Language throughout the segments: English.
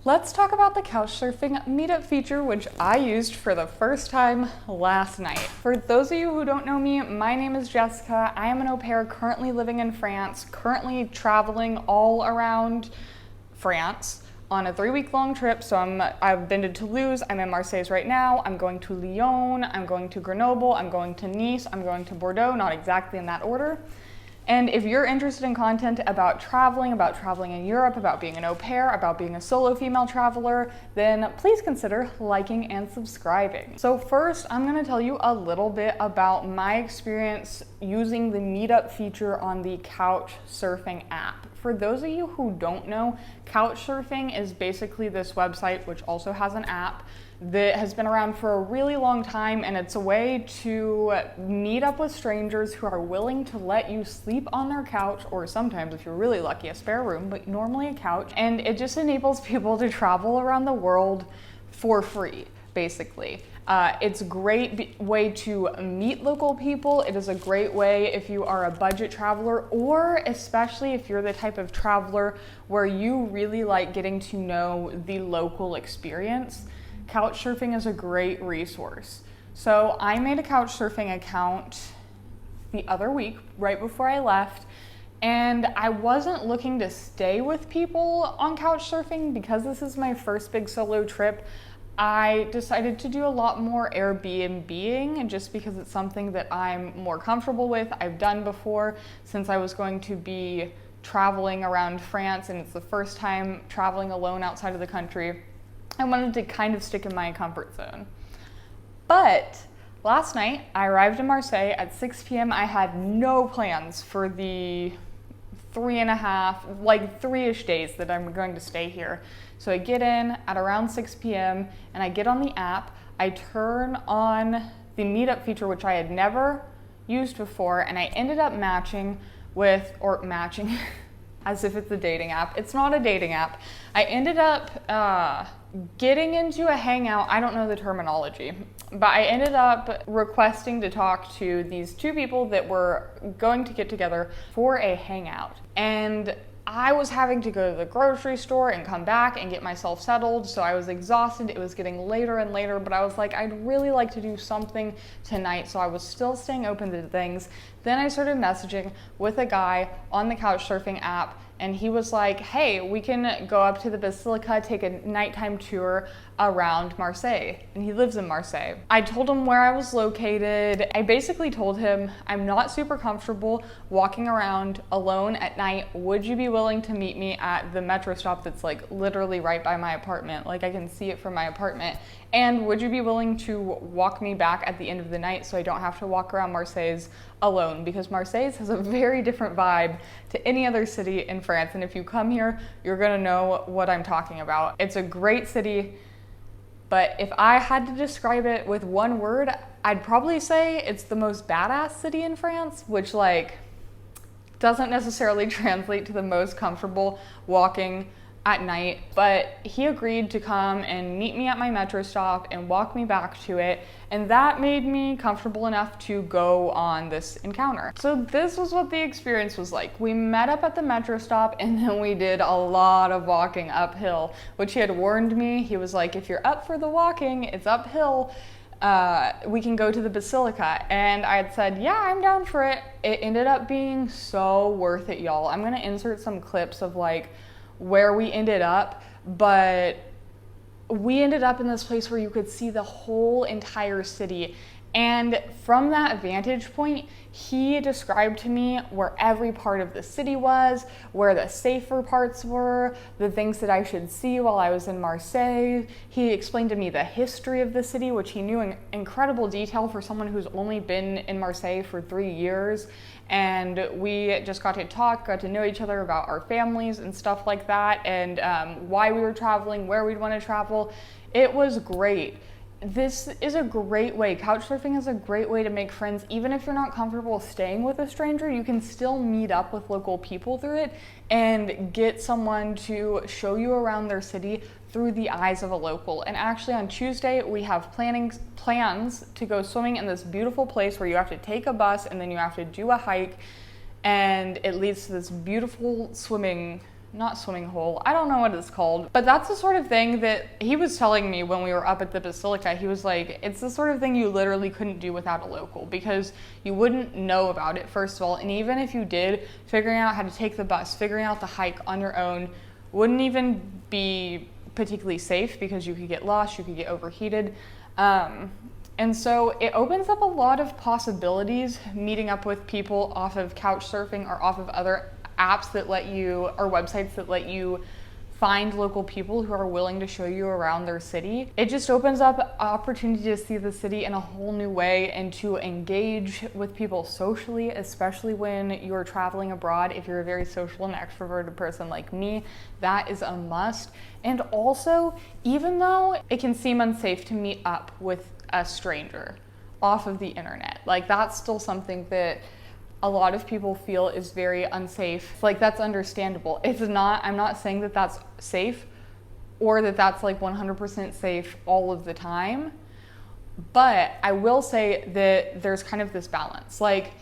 Let's talk about the Couchsurfing meetup feature, which I used for the first time last night. For those of you who don't know me, my name is Jessica. I am an au pair currently living in France, currently traveling all around France on a 3-week-long trip. So I've been to Toulouse, I'm in Marseille right now, I'm going to Lyon, I'm going to Grenoble, I'm going to Nice, I'm going to Bordeaux, not exactly in that order. And if you're interested in content about traveling in Europe, about being an au pair, about being a solo female traveler, then please consider liking and subscribing. So first, I'm gonna tell you a little bit about my experience using the meetup feature on the Couchsurfing app. For those of you who don't know, Couchsurfing is basically this website, which also has an app, that has been around for a really long time, and it's a way to meet up with strangers who are willing to let you sleep on their couch, or sometimes, if you're really lucky, a spare room, but normally a couch. And it just enables people to travel around the world for free, basically. It's a great way to meet local people. It is a great way if you are a budget traveler, or especially if you're the type of traveler where you really like getting to know the local experience. Couchsurfing is a great resource. So I made a Couchsurfing account the other week, right before I left, and I wasn't looking to stay with people on Couchsurfing because this is my first big solo trip. I decided to do a lot more Airbnb-ing just because it's something that I'm more comfortable with. I've done before since I was going to be traveling around France, and it's the first time traveling alone outside of the country. I wanted to kind of stick in my comfort zone. But last night, I arrived in Marseille at 6 p.m. I had no plans for the 3-ish days that I'm going to stay here. So I get in at around 6 p.m. and I get on the app. I turn on the meetup feature, which I had never used before, and I ended up matching as if it's a dating app. It's not a dating app. I ended up getting into a hangout. I don't know the terminology, but I ended up requesting to talk to these two people that were going to get together for a hangout. And I was having to go to the grocery store and come back and get myself settled, so I was exhausted. It was getting later and later, but I was like, I'd really like to do something tonight, so I was still staying open to things. Then I started messaging with a guy on the Couchsurfing app, and he was like, hey, we can go up to the Basilica, take a nighttime tour around Marseille. And he lives in Marseille. I told him where I was located. I basically told him, I'm not super comfortable walking around alone at night. Would you be willing to meet me at the metro stop that's like literally right by my apartment? Like I can see it from my apartment. And would you be willing to walk me back at the end of the night so I don't have to walk around Marseille alone? Because Marseille has a very different vibe to any other city in France. And if you come here, you're gonna know what I'm talking about. It's a great city, but if I had to describe it with one word, I'd probably say it's the most badass city in France, which like doesn't necessarily translate to the most comfortable walking at night, but he agreed to come and meet me at my metro stop and walk me back to it, and that made me comfortable enough to go on this encounter. So this was what the experience was like. We met up at the metro stop, and then we did a lot of walking uphill, which he had warned me. He was like, if you're up for the walking, it's uphill, we can go to the Basilica. And I had said, yeah, I'm down for it. It ended up being so worth it, y'all. I'm gonna insert some clips of like where we ended up, but we ended up in this place where you could see the whole entire city. And from that vantage point, he described to me where every part of the city was, where the safer parts were, the things that I should see while I was in Marseille. He explained to me the history of the city, which he knew in incredible detail for someone who's only been in Marseille for 3 years. And we just got to talk, got to know each other about our families and stuff like that, and why we were traveling, where we'd want to travel. It was great. This is a great way. Couchsurfing is a great way to make friends. Even if you're not comfortable staying with a stranger, you can still meet up with local people through it and get someone to show you around their city through the eyes of a local. And actually on Tuesday, we have plans to go swimming in this beautiful place where you have to take a bus and then you have to do a hike, and it leads to this beautiful swimming not swimming hole, I don't know what it's called, but that's the sort of thing that he was telling me when we were up at the Basilica. He was like, it's the sort of thing you literally couldn't do without a local, because you wouldn't know about it, first of all, and even if you did, figuring out how to take the bus, figuring out the hike on your own wouldn't even be particularly safe, because you could get lost, you could get overheated. And so it opens up a lot of possibilities, meeting up with people off of couch surfing or off of other apps that let you, or websites that let you find local people who are willing to show you around their city. It just opens up opportunity to see the city in a whole new way and to engage with people socially, especially when you're traveling abroad. If you're a very social and extroverted person like me, that is a must. And also, even though it can seem unsafe to meet up with a stranger off of the internet, like that's still something that a lot of people feel is very unsafe. Like, that's understandable. It's not, I'm not saying that that's safe or that that's like 100% safe all of the time, but I will say that there's kind of this balance. Like,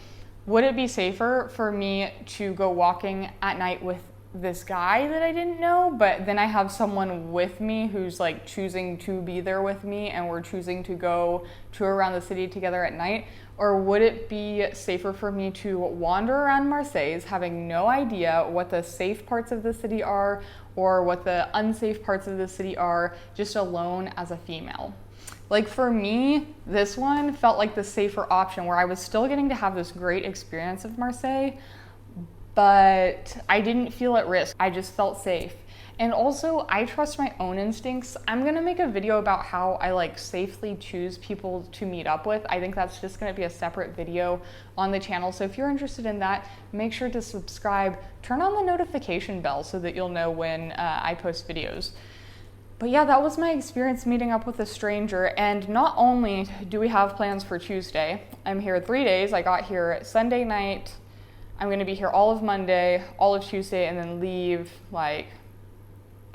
would it be safer for me to go walking at night with this guy that I didn't know, but then I have someone with me who's like choosing to be there with me and we're choosing to go tour around the city together at night? Or would it be safer for me to wander around Marseille having no idea what the safe parts of the city are or what the unsafe parts of the city are, just alone as a female? Like, for me, this one felt like the safer option, where I was still getting to have this great experience of Marseille, but I didn't feel at risk. I just felt safe. And also, I trust my own instincts. I'm gonna make a video about how I like safely choose people to meet up with. I think that's just gonna be a separate video on the channel. So if you're interested in that, make sure to subscribe, turn on the notification bell so that you'll know when I post videos. But yeah, that was my experience meeting up with a stranger. And not only do we have plans for Tuesday, I'm here 3 days. I got here Sunday night. I'm gonna be here all of Monday, all of Tuesday, and then leave like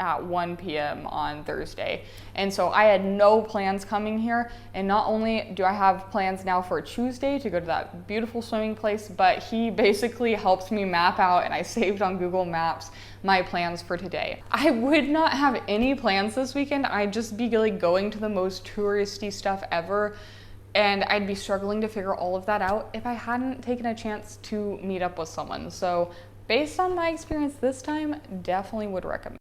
at 1 p.m. on Thursday. And so I had no plans coming here. And not only do I have plans now for Tuesday to go to that beautiful swimming place, but he basically helped me map out, and I saved on Google Maps my plans for today. I would not have any plans this weekend. I'd just be like going to the most touristy stuff ever. And I'd be struggling to figure all of that out if I hadn't taken a chance to meet up with someone. So based on my experience this time, definitely would recommend.